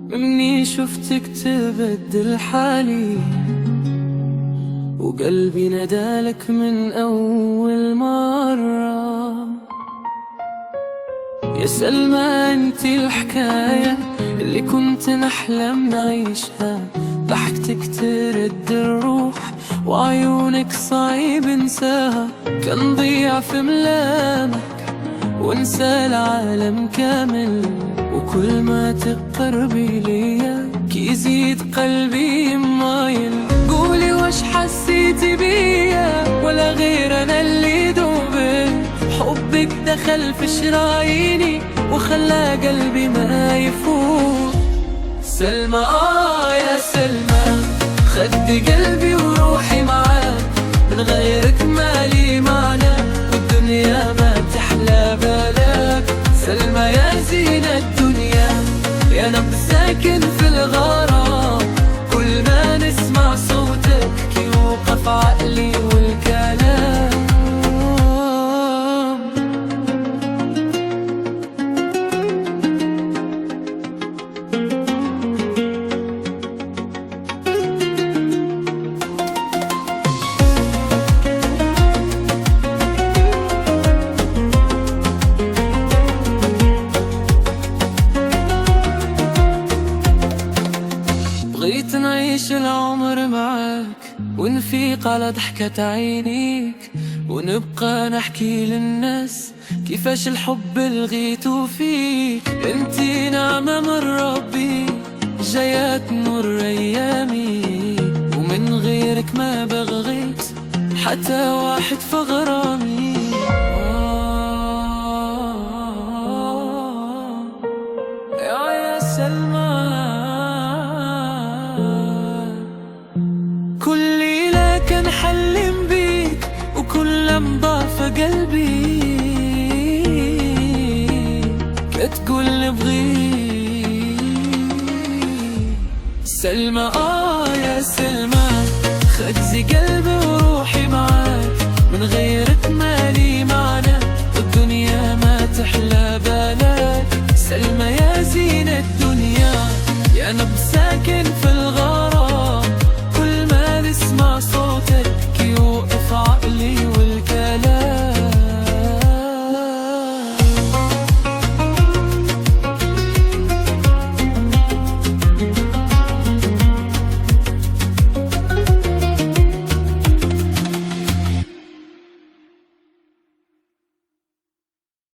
مني شفتك تبدل حالي، وقلبي ندالك من أول مرة. يا سلمى انتي الحكاية اللي كنت نحلم نعيشها، ضحكتك ترد الروح وعيونك صعيب انساها. كان ضيع في ملامك وانسى العالم كامل، وكل ما تقربي ليا يزيد قلبي مايل. قولي وش حسيتي بيا، ولا غير انا اللي دوبت. حبك دخل في شراييني وخلى قلبي ما يفوق. سلمى يا سلمى، خدي قلبي وروحي معاك، من غيرك مالي معنى والدنيا ما تحلى بلاك. سلمى يا زينة الدنيا، يا نبض ساكن في الغرام، كل ما نسمع صوتك يوقف عقلي والكلام. بغيت نعيش العمر معاك، ونفيق على ضحكة عينيك، ونبقى نحكي للناس كيفاش الحب لغيتو فيك. انتي نعمة من ربي جاية تمر ايامي، ومن غيرك ما بغيت حتى واحد في غرامي. يا سلمى، كل ليلة كان حلم بيك، وكل لمضة في قلبي كتقول بغيك. سلمى يا سلمى، خدي قلبي وروحي معاك، من غيرك مالي معنى الدنيا ما تحلى بلاك. سلمى